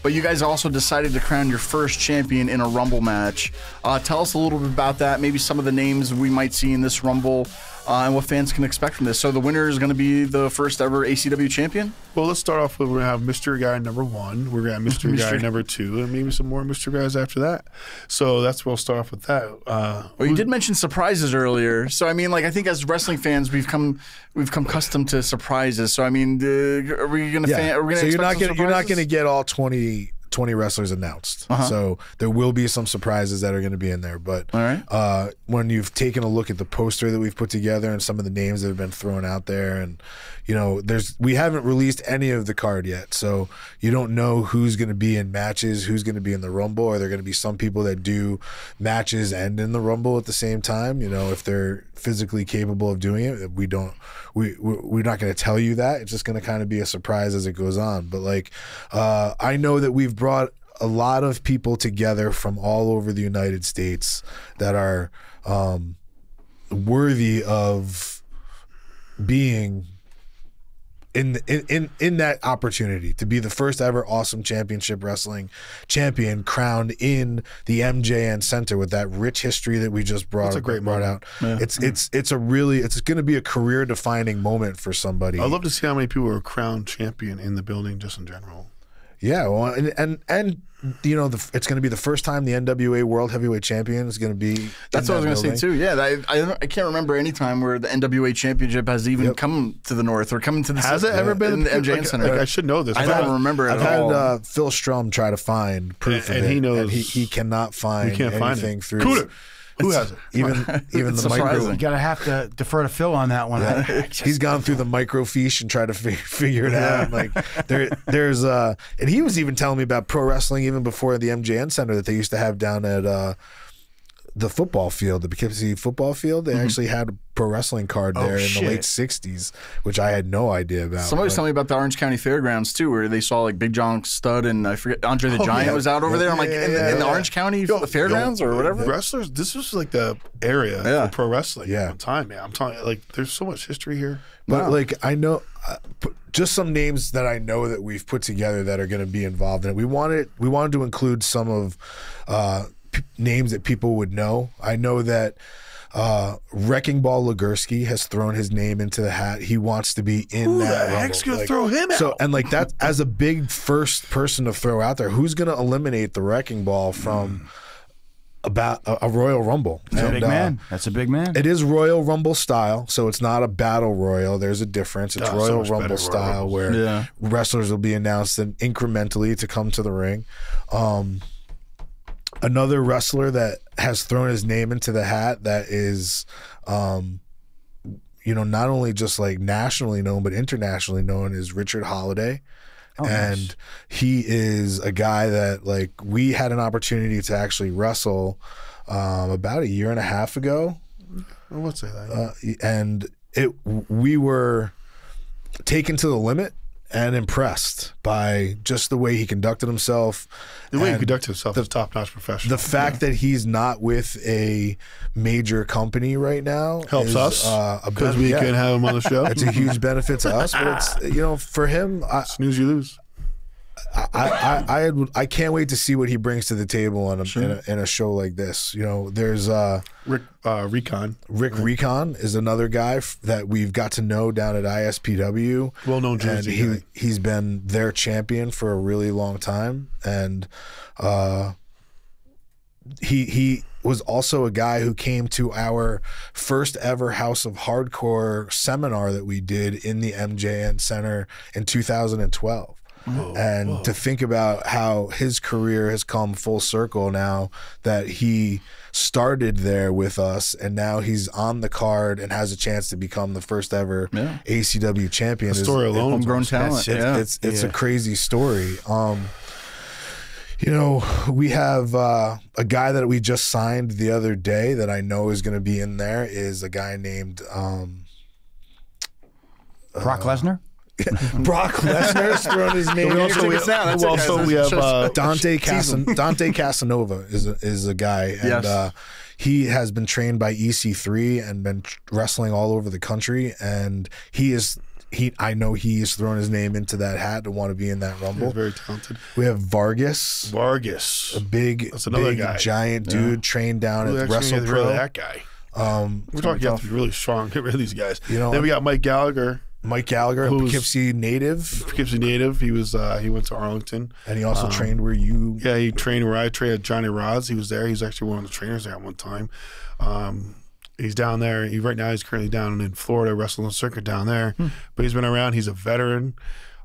But you guys also decided to crown your first champion in a Rumble match. Tell us a little bit about that, maybe some of the names we might see in this Rumble, and what fans can expect from this. So the winner is going to be the first ever ACW champion? Well, let's start off with, we're going to have Mystery Guy number 1. We're going to have Mystery Guy number 2, and maybe some more Mystery Guys after that. So that's where we'll start off with that. Well, you did mention surprises earlier. So, I mean, like, I think as wrestling fans, we've come accustomed to surprises. So, I mean, are we going to So you're not going to get all 20 wrestlers announced. So there will be some surprises that are going to be in there. But when you've taken a look at the poster that we've put together and some of the names that have been thrown out there, and you know, we haven't released any of the card yet, so you don't know who's going to be in matches, who's going to be in the Rumble. Are there going to be some people that do matches and in the Rumble at the same time? You know, if they're physically capable of doing it, we're not going to tell you that. It's just going to kind of be a surprise as it goes on. But like, I know that we've brought a lot of people together from all over the United States that are worthy of being in that opportunity to be the first ever Awesome Championship Wrestling champion crowned in the MJN Center with that rich history that we just brought out. Yeah. It's going to be a career defining moment for somebody. I'd love to see how many people are crowned champion in the building just in general. Yeah, well, and you know, it's going to be the first time the NWA World Heavyweight Champion is going to be. That's what I was going to say too. Yeah, I can't remember any time where the NWA Championship has even come to the North or come to the. Has it ever been in the MJN Center? Like, I should know this. I don't remember it at all. I've had Phil Strum try to find proof of it, he knows. and he cannot find anything through. Cooter. Who has it? Even the micro. You gotta have to defer to Phil on that one. Yeah. He's gone through the microfiche and tried to figure it out. Like there's and he was even telling me about pro wrestling even before the MJN Center that they used to have down at the football field, the Poughkeepsie football field. They actually had a pro wrestling card there in the late 60s, which I had no idea about. Somebody was telling me about the Orange County Fairgrounds too, where they saw like Big John Studd and I forget Andre the Giant was out over there. I'm like, in the Orange County Fairgrounds or whatever. Wrestlers, this was like the area for pro wrestling at the time, man. I'm telling you, like, there's so much history here. But like, I know just some names that I know that we've put together that are going to be involved in it. We wanted to include some of names that people would know. I know that Wrecking Ball Legursky has thrown his name into the hat. He wants to be in that. Who the heck's going to throw him out? So, and like that, as a big first person to throw out there, who's going to eliminate the Wrecking Ball from about a Royal Rumble? That's a big man. That's a big man. It is Royal Rumble style, so it's not a Battle Royal. There's a difference. It's Royal Rumble style where wrestlers will be announced incrementally to come to the ring. Another wrestler that has thrown his name into the hat that is, you know, not only just like nationally known but internationally known is Richard Holiday. And he is a guy that, like, we had an opportunity to actually wrestle about a year and a half ago. I would say that. And we were taken to the limit and impressed by just the way he conducted himself. The way he conducted himself is top-notch professional. The fact that he's not with a major company right now helps us because we can have him on the show. It's a huge benefit to us, but it's, you know, for him, snooze you lose. I can't wait to see what he brings to the table in a show like this. You know, there's Rick Recon. Rick Recon is another guy that we've got to know down at ISPW. Well-known Jersey guy. He's been their champion for a really long time, and he was also a guy who came to our first ever House of Hardcore seminar that we did in the MJN Center in 2012. To think about how his career has come full circle now that he started there with us, and now he's on the card and has a chance to become the first ever ACW champion. The story alone, homegrown talent. It's a crazy story. You know, we have a guy that we just signed the other day that I know is going to be in there is a guy named Brock Lesnar. Brock Lesnar's thrown his name. We have Dante Casanova is a guy, and he has been trained by EC3 and been wrestling all over the country, and he is I know he's thrown his name into that hat to want to be in that Rumble. He's very talented. We have Vargas, a big, that's another guy. giant dude trained down at WrestlePro. That guy. We're talking about really strong. Get rid of these guys. Then we got Mike Gallagher. Poughkeepsie native. He was he went to Arlington, and he also trained where you. Yeah, he trained where I trained at Johnny Rods. He was there. He was actually one of the trainers there at one time. He's down there. Right now he's currently down in Florida wrestling the circuit down there. But he's been around. He's a veteran.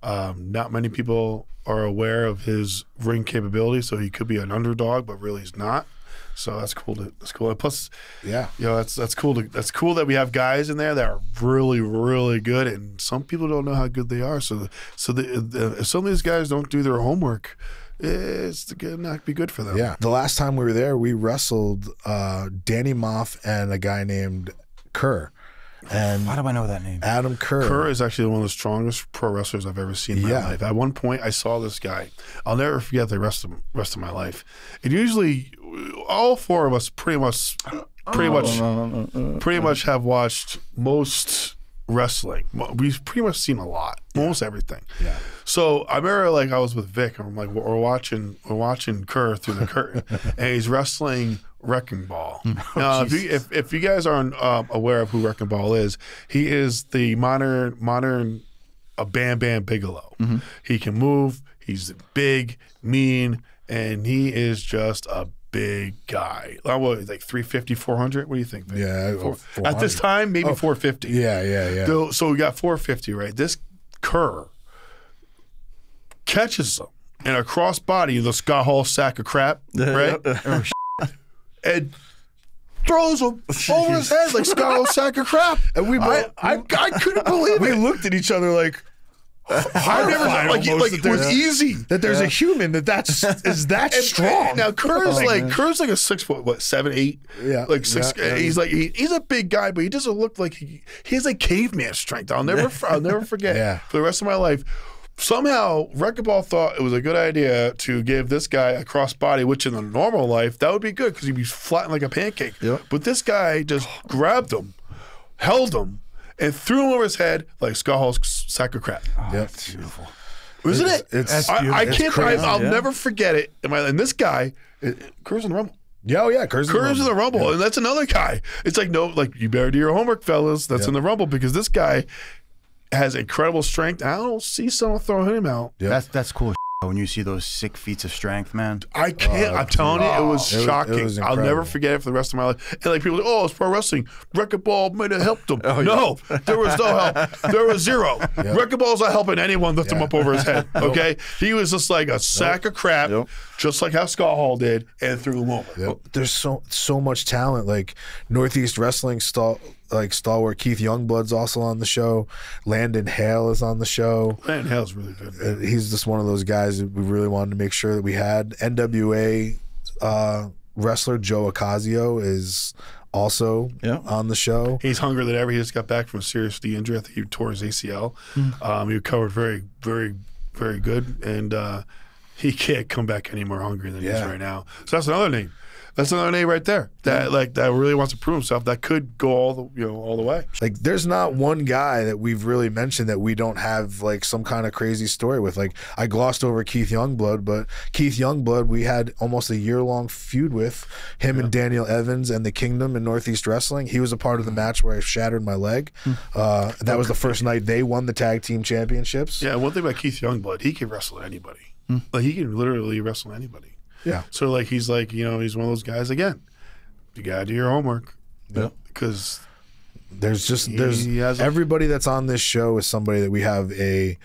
Not many people are aware of his ring capability, so he could be an underdog, but really he's not. So that's cool. That's cool. And plus, that's cool. That's cool that we have guys in there that are really, really good, and some people don't know how good they are. So if some of these guys don't do their homework, it's gonna not be good for them. Yeah. The last time we were there, we wrestled Danny Moff and a guy named Kerr. And why do I know that name? Adam Kerr. Kerr is actually one of the strongest pro wrestlers I've ever seen in my life. At one point, I saw this guy. I'll never forget the rest of my life. And usually, all four of us pretty much have watched most wrestling. We've pretty much seen a lot, almost everything. Yeah. So I remember, like, I was with Vic, and I'm like, we're watching Kerr through the curtain, and he's wrestling Wrecking Ball. If you guys aren't aware of who Wrecking Ball is, he is the modern Bam Bam Bigelow. He can move. He's big, mean, and he is just a big guy. What, like 350, 400? What do you think, Vic? Yeah. At this time, maybe 450. Yeah. So we got 450, right? This Kerr catches him in a crossbody, the Scott Hall sack of crap, right? And throws him over his head like Scott Hall sack of crap. And I couldn't believe it. We looked at each other like, I never like it was easy that there's a human is that strong. Now Kerr's like a 6 foot, what, 7, 8? Yeah, like 6. Yeah. He's like he's a big guy, but he doesn't look like he has like caveman strength. I'll never forget for the rest of my life. Somehow, Wrecking Ball thought it was a good idea to give this guy a crossbody, which in the normal life, that would be good because he'd be flattened like a pancake. Yep. But this guy just grabbed him, held him, and threw him over his head like Scott Hall's sack of crap. Oh, that's beautiful. Isn't it? It's I can't. crazy. I'll never forget it. And this guy, Kerr's in the Rumble. Yeah, Kerr's in the Rumble, and that's another guy. It's like, no, like, you better do your homework, fellas. That's in the Rumble, because this guy has incredible strength. I don't see someone throwing him out. That's cool. When you see those sick feats of strength, man. I can't. I'm telling you, it was shocking. It was I'll never forget it for the rest of my life. And like, people are like, oh, it's pro wrestling. Wrecking Ball might have helped him. No, there was no help. There was zero. Wrecking Ball's not helping anyone lift him up over his head. Okay, he was just like a sack of crap, just like how Scott Hall did, and threw him over. There's so much talent. Like Northeast Wrestling stalwart Keith Youngblood's also on the show. Landon Hale is on the show. Landon Hale's really good. He's just one of those guys that we really wanted to make sure that we had. NWA wrestler Joe Ocasio is also on the show. He's hungrier than ever. He just got back from a serious knee injury. I think he tore his ACL. He recovered very, very, very good, and he can't come back any more hungry than he is right now. So that's another name. That's another name right there that that really wants to prove himself. That could go all the way. Like, there's not one guy that we've really mentioned that we don't have like some kind of crazy story with. Like, I glossed over Keith Youngblood, but Keith Youngblood, we had almost a year-long feud with him and Daniel Evans and the Kingdom in Northeast Wrestling. He was a part of the match where I shattered my leg. That was the first night they won the tag team championships. Yeah, one thing about Keith Youngblood, he can wrestle anybody. Like, he can literally wrestle anybody. Yeah. So, like, he's like, he's one of those guys, again, you got to do your homework. Yeah. Because there's everybody that's on this show is somebody that we have a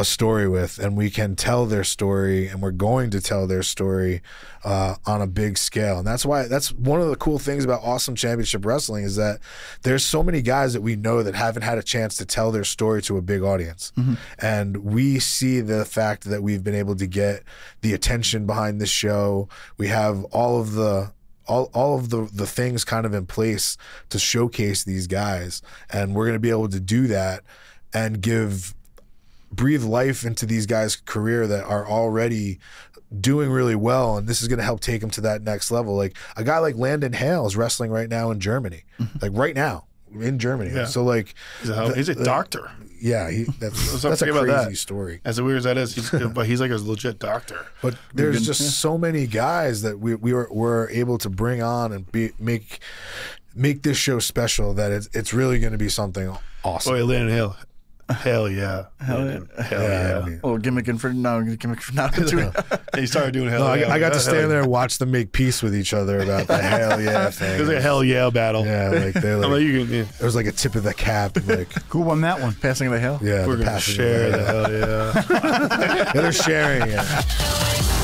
story with, and we can tell their story, and we're going to tell their story on a big scale. And that's one of the cool things about Awesome Championship Wrestling is that there's so many guys that we know that haven't had a chance to tell their story to a big audience. And we see the fact that we've been able to get the attention behind this show. We have all of the things kind of in place to showcase these guys, and we're going to be able to do that and breathe life into these guys' career that are already doing really well, and this is going to help take them to that next level. Like, a guy like Landon Hale is wrestling right now in Germany. Like, right now, in Germany. Yeah. So like, he's a doctor. Yeah, that's a crazy story. As weird as that is, but he's like a legit doctor. But there's just so many guys that we were able to bring on and make this show special that it's really going to be something awesome. Oh, Landon Hill. Hell yeah. Hell yeah. I mean, Gimmick for now. He started doing hell yeah. I got to stand there and watch them make peace with each other about the hell yeah thing. It was like a hell yeah battle. Yeah, like they like, it was like a tip of the cap. Like who won that one? Passing of the hell? Yeah, we're gonna share the hell yeah. Yeah, they're sharing it.